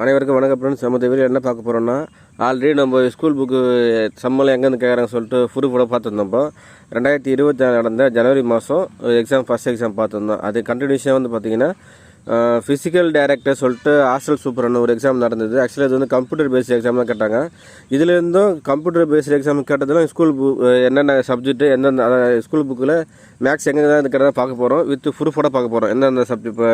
அனைவருக்கும் வணக்கம் ஃப்ரெண்ட்ஸ். நம்ம இந்த வீடியோ என்ன பார்க்க போகிறோம்னா, ஆல்ரெடி நம்ம ஸ்கூல் புக்கு சம்பளம் எங்கேருந்து கேட்குறாங்க சொல்லிட்டு ப்ரூஃபோட பார்த்துருந்தோம். 2024 நடந்த ஜனவரி மாதம் எக்ஸாம் ஃபஸ்ட் எக்ஸாம் பார்த்துருந்தோம். அது கண்டினியூஷனாக வந்து பார்த்திங்கன்னா ஃபிசிக்கல் டைரக்டர் சொல்லிட்டு ஹாஸ்டல் சூப்பர்னு ஒரு எக்ஸாம் நடந்தது. ஆக்சுவலி அது வந்து கம்ப்யூட்டர் பேஸ்ட் எக்ஸாம் தான் கேட்டாங்க. இதுலேருந்தும் கம்ப்யூட்டர் பேஸ்ட் எக்ஸாம் கேட்டதெல்லாம் ஸ்கூல் புக் என்னென்ன சப்ஜெக்ட்டு எந்தெந்த ஸ்கூல் புக்கில் மேக்ஸ் எங்கே தான் இருக்கிறத பார்க்க போகிறோம். வித் ப்ரூஃபோட பார்க்க போகிறோம். எந்தெந்த சப்ஜெக்ட் இப்போ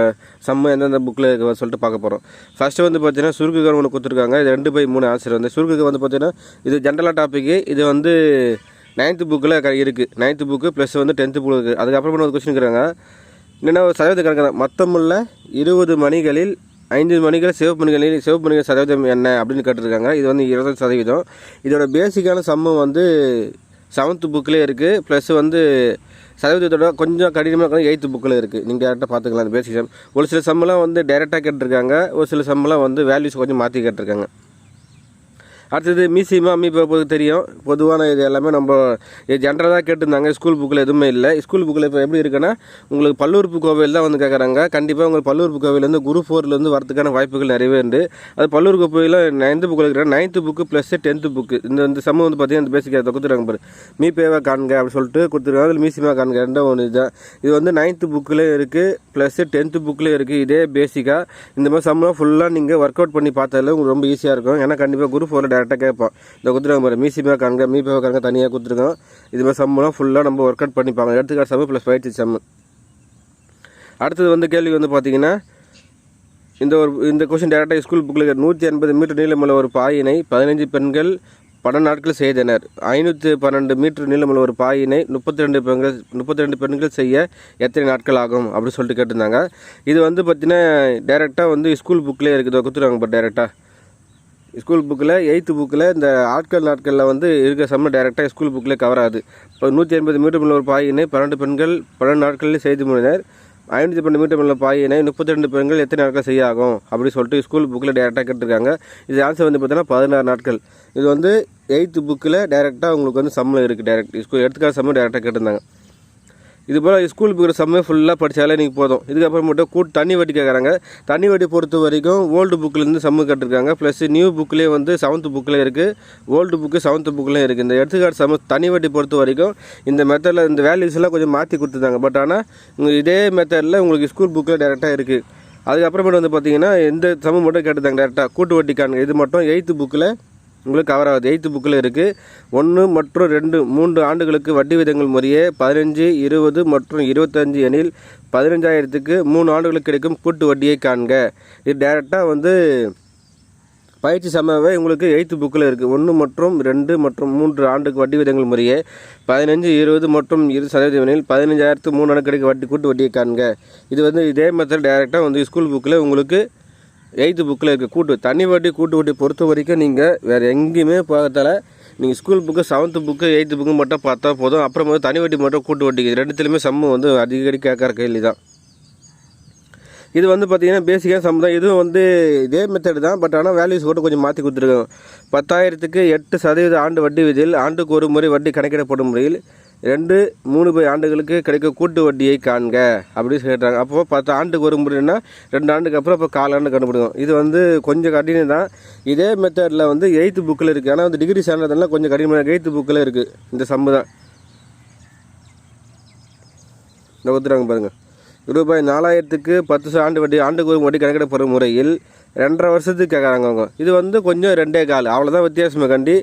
சம்மு எந்தெந்த புக்கில் சொல்லிட்டு பார்க்க போகிறோம். ஃபஸ்ட்டு வந்து பார்த்தீங்கன்னா சுருக்குகள் ஒன்று கொடுத்துருக்காங்க. இது 2/3 ஆன்சர் வந்து சுருக்குக்கு வந்து பார்த்தீங்கன்னா இது ஜென்ரலாக டாப்பிக்கு. இது வந்து 9th புக்கில் இருக்குது. 9th புக்கு ப்ளஸ் வந்து 10th புக்கு இருக்குது. அதுக்கப்புறமா ஒரு கொஸ்டின் இருக்கிறாங்க. என்னென்னா ஒரு சதவீத கணக்கு தான். மொத்தமுள்ள 20 மணிகளில் 5 மணிகள் சிவப்பு மணிகள் சதவீதம் என்ன அப்படின்னு கேட்டிருக்காங்க. இது வந்து 20%. இதோட பேசிக்கான சம்மு வந்து 7th புக்கிலே இருக்குது. ப்ளஸ் வந்து சதவீதத்தோட கொஞ்சம் கடினமாக 8th புக்கில் இருக்குது. நீங்கள் டேரெக்டாக பார்த்துக்கலாம். அந்த பேசிக் சம் ஒரு சில சம்மெலாம் வந்து டைரெக்டாக கேட்டிருக்காங்க. ஒரு சில சம்மெலாம் வந்து வேல்யூஸ் கொஞ்சம் மாற்றி கேட்டிருக்காங்க. அடுத்தது மீசிமா இப்போ தெரியும். பொதுவான இது எல்லாமே நம்ம ஜென்ரலாக கேட்டிருந்தாங்க. ஸ்கூல் புக்கில் எதுவுமே இல்லை. ஸ்கூல் புக்கில் இப்போ எப்படி இருக்குன்னா உங்களுக்கு பல்லூர்ப்பு கோவில் தான் வந்து கேட்குறாங்க. கண்டிப்பாக உங்களுக்கு பல்லூர்ப்பு கோவிலேருந்து குரூப் 4 வரதுக்கான வாய்ப்புகள் நிறையவே உண்டு. அது பல்லூர்ப்பு கோவில் 9th புக்கில் இருக்கிற 9th book plus 10th book இந்த சம்மு வந்து பார்த்தீங்கன்னா இந்த பேசிக் கொடுத்துருக்காங்க பாரு. மீபேவா காண்க அப்படின்னு சொல்லிட்டு கொடுத்துருக்காங்க. அதில் மீசிமா காண்க ரெண்டும் ஒன்று இதுதான். இது வந்து 9th புக்கில் இருக்குது ப்ளஸ் 10th புக்கில் இருக்குது. இதே பேசிக்காக இந்த மாதிரி சம்மெலாம் ஃபுல்லாக நீங்கள் ஒர்க் அவுட் பண்ணி பார்த்தாலும் உங்களுக்கு ரொம்ப ஈஸியாக இருக்கும். ஏன்னா கண்டிப்பாக குரூப் 4 டேரெக்டாக கேட்போம். இந்த கொடுத்துருக்காங்க பாரு. மீசிமா காண்க மீபேவா காண்க தனியாக கொடுத்துருக்கோம். இது மாதிரி சம்மெலாம் ஃபுல்லாக நம்ம ஒர்க் அவுட் பண்ணிப்பாங்க. எடுத்துக்காட்டு சம்மு ப்ளஸ் பயிற்சி சம்மு. அடுத்தது வந்து கேள்வி வந்து பார்த்தீங்கன்னா இந்த கொஸ்டின் டேரெக்டாக ஸ்கூல் புக்கில் 180 மீட்டர் நீளமுள்ள ஒரு பாயினை 15 பெண்கள் 12 நாட்கள் செய்தனர். 512 மீட்டர் நீளமுள்ள ஒரு பாயினை 32 பெண்கள் செய்ய எத்தனை நாட்கள் ஆகும் அப்படின்னு சொல்லிட்டு கேட்டிருந்தாங்க. இது வந்து பார்த்தீங்கன்னா டேரெக்டாக வந்து ஸ்கூல் புக்கிலே இருக்குது. கொடுத்துருவாங்க பட் டேரெக்டாக ஸ்கூல் புக்கில் 8th புக்கில் இந்த நாட்களில் வந்து இருக்க சம்ம டேரெக்டாக ஸ்கூல் புக்கில் கவர் ஆகுது. இப்போ 180 மீட்டர் உள்ள ஒரு பாயினை 12 பெண்கள் 12 நாட்களில் செய்து முடினர். 512 மீட்டர் உள்ள பாயினை 32 பெண்கள் எத்தனை நாட்கள் செய்ய ஆகும் அப்படின்னு சொல்லிட்டு ஸ்கூல் புக்கில் டேரெக்டாக கேட்டிருக்காங்க. இது ஆன்சர் வந்து பார்த்தீங்கன்னா 16 நாட்கள். இது வந்து 8th புக்கில் டேரெக்டாக உங்களுக்கு வந்து சம்மில் இருக்குது. டேரெக்ட் ஸ்கூல் எடுத்துக்காட்டு சம்மு டேரெக்டாக கேட்டிருந்தாங்க. இது போல் ஸ்கூல் புக்கில் சம்மே ஃபுல்லாக படித்தாலே நீங்கள் போதும். இதுக்கப்புறம் மட்டும் தண்ணி வட்டி கேட்குறாங்க. தண்ணி வட்டி பொறுத்த வரைக்கும் ஓல்டு புக்கிலேருந்து சம்மு கேட்டிருக்காங்க. ப்ளஸ் நியூ புக்கிலே வந்து 7th புக்கில் இருக்குது. ஓல்டு புக்கு 7th புக்கில் இருக்குது. இந்த எடுத்துக்காட்டு சம்மு தண்ணி வட்டி பொறுத்த வரைக்கும் இந்த மெத்தடில் இந்த வேல்யூஸ் எல்லாம் கொஞ்சம் மாற்றி கொடுத்துருந்தாங்க. பட் ஆனால் இதே மெத்தடில் உங்களுக்கு ஸ்கூல் புக்கில் டேரெக்டாக இருக்குது. அதுக்கப்புறமேட்டு வந்து பார்த்தீங்கன்னா இந்த சம்மு மட்டும் கேட்டிருந்தாங்க டேரெக்டாக கூட்டு வட்டிக்கான. இது மட்டும் 8th புக்கில் உங்களுக்கு கவர் ஆகுது. 8th புக்கில் இருக்குது. 1 மற்றும் 2 3 ஆண்டுகளுக்கு வட்டி விதங்கள் முறையே 15, 20 மற்றும் 25 எனில் 15,000க்கு 3 ஆண்டுகளுக்கு கிடைக்கும் கூட்டு வட்டியை காண்க. இது டேரெக்டாக வந்து பயிற்சி சமவே உங்களுக்கு 8th புக்கில் இருக்குது. 1 மற்றும் 2 மற்றும் 3 ஆண்டுக்கு வட்டி விதங்கள் முறையே 15, 20 மற்றும் 20% எனில் 15,000க்கு 3 ஆண்டு கிடைக்கும் கூட்டு வட்டியை காண்க. இது வந்து இதே மெத்தட் டேரெக்டாக வந்து ஸ்கூல் புக்கில் உங்களுக்கு 8th புக்கில் இருக்குது. தனி வட்டி கூட்டு வட்டி பொறுத்த வரைக்கும் நீங்கள் வேறு எங்கேயுமே பார்த்தால நீங்கள் school book 7th book 8th book மட்டும் பார்த்தா போதும். அப்புறம் வந்து தனி வட்டி மட்டும் கூட்டு வட்டி ரெண்டுத்துலேயுமே சம்மு வந்து அடிக்கடி கேட்குற கேள்வி தான். இது வந்து பார்த்திங்கன்னா பேசிக்கான சம் தான். இதுவும் வந்து இதே மெத்தட் தான். பட் ஆனால் வேல்யூஸ் கூட கொஞ்சம் மாற்றி கொடுத்துருக்கோம். 10,000க்கு 8% ஆண்டு வட்டி விதியில் ஆண்டுக்கு ஒரு முறை வட்டி கணக்கிடப்படும் முறையில் 2-3 ஆண்டுகளுக்கு கிடைக்கும் கூட்டு வட்டியை காண்க அப்படின்னு கேட்டாங்க. அப்போ 10 ஆண்டுக்கு ஒரு முறைன்னா 2 ஆண்டுக்கு அப்புறம் இப்போ 4 ஆண்டு கண்டுபிடிக்கும். இது வந்து கொஞ்சம் கடினம் தான். இதே மெத்தடில் வந்து 8th புக்கில் இருக்குது. ஆனால் வந்து டிகிரி சேர்ந்ததெல்லாம் கொஞ்சம் கடினமாக 8th புக்கில் இருக்குது. இந்த சம்மு தான் இந்த ஒத்துறாங்க பாருங்கள். ரூபாய் 4,000க்கு 10 ஆண்டு வட்டி ஆண்டுக்கு ஒரு வட்டி கணக்கிடப்படும் முறையில் 2.5 வருஷத்துக்கு கேட்குறாங்க அவங்க. இது வந்து கொஞ்சம் 2.25 அவ்வளோதான் வித்தியாசமே கண்டி.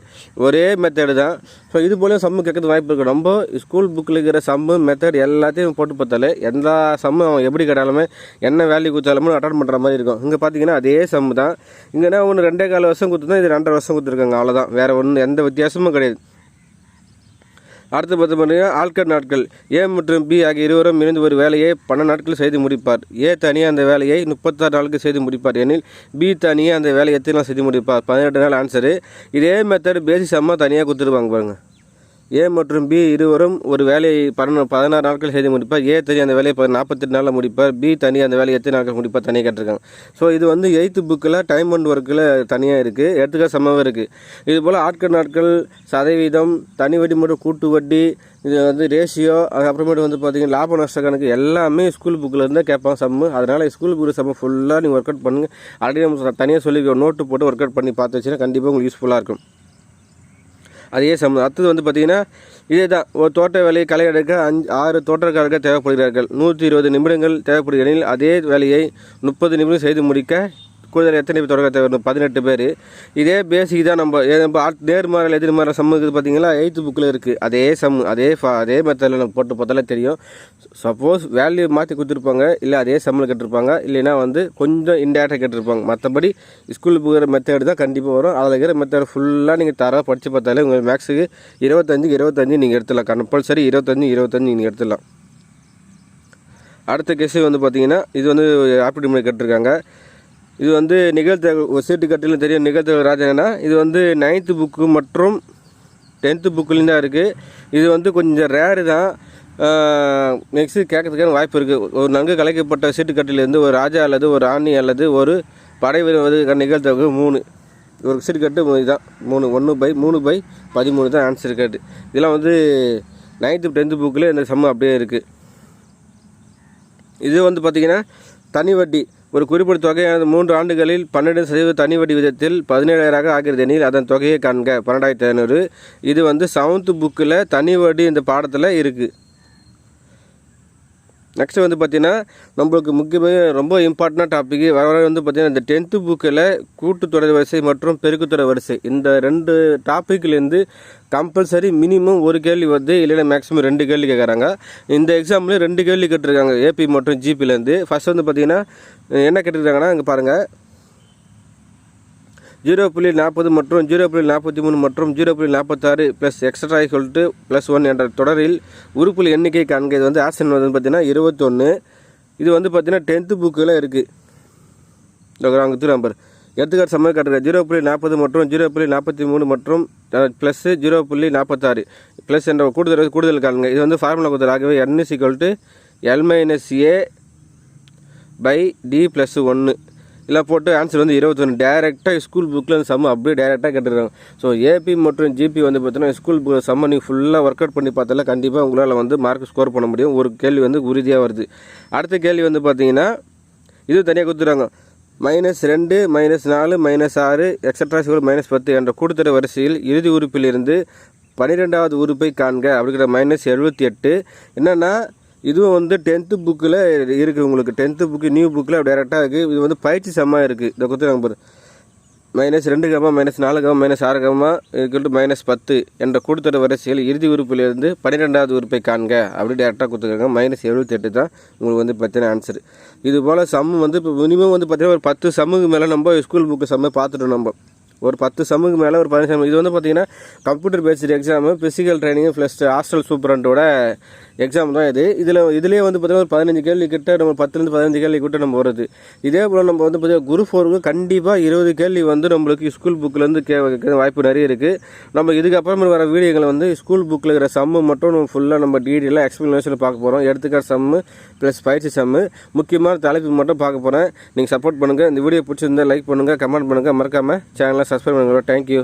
ஒரே மெத்தடு தான். ஸோ இது போல சம்மு கேட்கறது வாய்ப்பு இருக்குது. நம்ம ஸ்கூல் புக்கில் இருக்கிற சம்மு மெத்தட் எல்லாத்தையும் போட்டு பார்த்தாலே எந்த சம்மு அவன் எப்படி கேட்டாலுமே என்ன வேல்யூ கொடுத்தாலுமே அட்டன் பண்ணுற மாதிரி இருக்கும். இங்கே பார்த்தீங்கன்னா அதே சம்மு தான். இங்கேனா ஒன்று 2.25 வருஷம் கொடுத்துருந்தா இது 2.5 வருஷம் கொடுத்துருக்காங்க. அவ்வளோதான், வேறு ஒன்றும் எந்த வித்தியாசமும் கிடையாது. அடுத்து பார்த்தீங்கன்னா ஆட்கள் நாட்கள். ஏ மற்றும் பி ஆகிய இருவரும் இணைந்து ஒரு வேலையை 12 நாட்கள் செய்து முடிப்பார். ஏ தனியாக அந்த வேலையை 36 நாளுக்கு செய்து முடிப்பார் எனில் பி தனியாக அந்த வேலையை எத்தனை நாள் செய்து முடிப்பார்? 18 நாள் ஆன்சரு. இதே மெத்தட் பேசிக் சம்மா தனியாக கொடுத்துருவாங்க பாருங்கள். ஏ மற்றும் பி இருவரும் ஒரு வேலையை 16 நாட்கள் செய்து முடிப்பார். ஏ தனி அந்த வேலையை 48 நாளில் முடிப்பார். பி தனி அந்த வேலையை எத்தனை நாட்கள் முடிப்பார் தனியாக கேட்டிருக்காங்க. ஸோ இது வந்து 8th புக்கில் டைம் அண்ட் ஒர்க்கில் தனியாக இருக்குது, எடுத்துக்காட்டு சமமாக இருக்குது. இது போல் ஆட்கள் நாட்கள், சதவீதம், தனி வட்டி மற்றும் கூட்டு வட்டி, இது வந்து ரேஷியோ, அதுக்கப்புறமேட்டு வந்து பார்த்திங்கன்னா லாப நஷ்ட கணக்கு எல்லாமே ஸ்கூல் புக்கில் இருந்தால் கேட்பாங்க சம்மு. அதனால் ஸ்கூல் புக்கில் சம்மு ஃபுல்லாக நீங்கள் ஒர்க் அவுட் பண்ணுங்கள். ஆல்ரெடி நம்ம தனியாக சொல்லி நோட்டு போட்டு ஒர்க் அவுட் பண்ணி பார்த்து வச்சுன்னா கண்டிப்பாக உங்களுக்கு யூஸ்ஃபுல்லாக இருக்கும். அதே சம்மந்தம். அடுத்தது வந்து பார்த்திங்கன்னா இதே தான், ஒரு தோட்ட வேலையை களை எடுக்க 6 தோட்டக்காரர்கள் தேவைப்படுகிறார்கள். 120 நிமிடங்கள் தேவைப்படுகிறேன். அதே வேலையை 30 நிமிடம் செய்து முடிக்க கூடுதல் எத்தனை பேர் தொடக்க தேவை? 18 பேர். இதே பேசிக் தான். நம்ம நேர்மாறல் எதிர்மாறல் சம்மு இருக்குது பார்த்தீங்களா, 8th புக்கில் இருக்குது. அதே சம்மு அதே மெத்தடில் நம்ம போட்டு பார்த்தாலே தெரியும். சப்போஸ் வேல்யூ மாற்றி கொடுத்துருப்பாங்க, இல்லை அதே சம்மில் கேட்டிருப்பாங்க, இல்லைன்னா வந்து கொஞ்சம் இன்டேரக்டாக கேட்டிருப்பாங்க. மற்றபடி ஸ்கூல் புக்கிற மெத்தேடு தான் கண்டிப்பாக வரும். அதில் இருக்கிற மெத்தேடு ஃபுல்லாக நீங்கள் தர படித்து பார்த்தாலே உங்கள் மேக்ஸுக்கு 25 நீங்கள் எடுத்துடலாம். கம்பல்சரி 25 நீங்கள் எடுத்துடலாம். அடுத்த கேஸு வந்து பார்த்திங்கன்னா இது வந்து ஆப்டிடியூட் பண்ணி கேட்டிருக்காங்க. இது வந்து நிகழ்த்தகவல் சீட்டு கட்டிலும் தெரியும். நிகழ்த்தகவல் ராஜனா இது வந்து 9th புக்கு மற்றும் 10th புக்குலேயும் தான் இருக்குது. இது வந்து கொஞ்சம் ரேரு தான். நெக்ஸ்ட்டு கேட்கறதுக்கான வாய்ப்பு இருக்குது. ஒரு நன்கு கலைக்கப்பட்ட சீட்டு கட்டிலேருந்து ஒரு ராஜா அல்லது ஒரு ராணி அல்லது ஒரு படை வீரர் நிகழ்த்தகவல் 3 ஒரு சீட்டு கட்டு இதுதான் 1/3/13 தான் ஆன்சர் கேட்டு. இதெல்லாம் வந்து 9th 10th புக்கில் இந்த சம்மு அப்படியே இருக்குது. இது வந்து பார்த்திங்கன்னா தனி வட்டி ஒரு குறிப்பிட்ட தொகையானது 3 ஆண்டுகளில் 12% தனி வட்டி விதத்தில் 17,000 ஆகிறது எனில் அதன் தொகையை காண்க 12,500. இது வந்து 7th புக்கில் தனி வட்டி இந்த பாடத்தில் இருக்குது. நெக்ஸ்ட் வந்து பார்த்திங்கன்னா நம்மளுக்கு முக்கியமாக ரொம்ப இம்பார்ட்டண்டான டாபிக் வர வந்து பார்த்திங்கன்னா இந்த 10th புக்கில் கூட்டுத்தொடர் வரிசை மற்றும் பெருக்குத்தொடர் வரிசை இந்த 2 டாப்பிக்லேருந்து கம்பல்சரி மினிமம் ஒரு கேள்வி வருது, இல்லைன்னா மேக்ஸிமம் 2 கேள்வி கேட்குறாங்க. இந்த எக்ஸாமில் 2 கேள்வி கேட்டிருக்காங்க ஏபி மற்றும் ஜிபிலேருந்து. ஃபஸ்ட் வந்து பார்த்திங்கன்னா என்ன கேட்டிருக்காங்கன்னா இங்கே பாருங்கள், 0.40 மற்றும் 0.43 மற்றும் 0.46 ப்ளஸ் எக்ஸ்ட்ரா சொல்லிட்டு +1 என்ற தொடரில் உறுப்புகள் எண்ணிக்கை காண்க. இது வந்து ஆப்ஷன் வந்து பார்த்திங்கன்னா 21. இது வந்து பார்த்திங்கன்னா 10th புக்கில் இருக்குது. அங்கே நம்பர் எடுத்துக்காட்டு சம்மந்தம் காட்டுங்க. 0.40 மற்றும் 0.43 மற்றும் ப்ளஸ் 0.46 ப்ளஸ் என்ற கூடுதல் காணுங்க. இது வந்து ஃபார்முலா கொடுத்தல். ஆகவே n = L-A/D+1 இல்லை போட்டு ஆன்சர் வந்து 21. டேரெக்டாக ஸ்கூல் புக்கில் அந்த சம்மு அப்படியே டேரெக்டாக கேட்டுருக்காங்க. ஸோ ஏபி மற்றும் ஜிபி வந்து பார்த்தீங்கன்னா ஸ்கூல் புக் சம்ம நீங்கள் ஃபுல்லாக ஒர்க் அவுட் பண்ணி பார்த்தால கண்டிப்பாக உங்களால் வந்து மார்க் ஸ்கோர் பண்ண முடியும். ஒரு கேள்வி வந்து உறுதியாக வருது. அடுத்த கேள்வி வந்து பார்த்தீங்கன்னா இது தனியாக கொடுத்துருக்காங்க. -2 -4 -6 எக்ஸட்ரா -10 என்ற கூட்டுத்தொடர் வரிசையில் இறுதி உறுப்பிலிருந்து 12வது உறுப்பை காண்க அப்படிங்கிற -78. என்னென்னா இதுவும் வந்து 10th புக்கில் இருக்குது. உங்களுக்கு 10th புக்கு நியூ புக்கில் டேரெக்டாக இருக்குது. இது வந்து பயிற்சி சம்மா இருக்குது. இதை கொடுத்துருக்காங்க பாரு. -2, -4, -6 என்ற கூட்டுத்தொடர் வரிசையில் இறுதி உறுப்பிலிருந்து 12வது உறுப்பை காண்க அப்படி டேரெக்டாக கொடுத்துருக்காங்க. -78 தான் உங்களுக்கு வந்து பார்த்தீங்கன்னா ஆன்சர். இது போல் சம்மு வந்து இப்போ மினிமம் வந்து பார்த்தீங்கன்னா ஒரு 10 சம்முக்கு மேலே நம்ம ஸ்கூல் புக்கு சம்மை பார்த்துட்டோம். நம்ம ஒரு 10 சம்முக்கு மேலே ஒரு 15 சம். இது வந்து பார்த்திங்கன்னா computer based exam, physical training plus hostel சூப்பரண்டோட எக்ஸாம் தான் இது. இதுலேயே வந்து பார்த்திங்கன்னா ஒரு 15 கேள்வி கிட்ட நம்ம 10லேருந்து 15 கேள்வி கிட்ட நம்ம வருது. இதே போல் நம்ம வந்து பார்த்திங்கன்னா குரூப் 4க்கு கண்டிப்பாக 20 கேள்வி வந்து நம்மளுக்கு ஸ்கூல் புக்கிலேருந்து வாய்ப்பு நிறைய இருக்குது. நம்ம இதுக்கப்புறமே வர வீடியோக்களை வந்து ஸ்கூல் புக்கில் இருக்கிற சம்மு மட்டும் நம்ம ஃபுல்லாக நம்ம டீட்டெயிலாக எக்ஸ்பிளனேஷனில் பார்க்க போகிறோம். எடுத்துக்காட்டு சம்மு ப்ளஸ் பயிற்சி சம்மு முக்கியமான தலைப்பு மட்டும் பார்க்க போகிறேன். நீங்கள் சப்போர்ட் பண்ணுங்கள். இந்த வீடியோ பிடிச்சிருந்தால் லைக் பண்ணுங்கள், கமெண்ட் பண்ணுங்கள், மறக்காமல் சேனலை சப்ஸ்கிரைப் பண்ணுங்கள். தேங்க்யூ.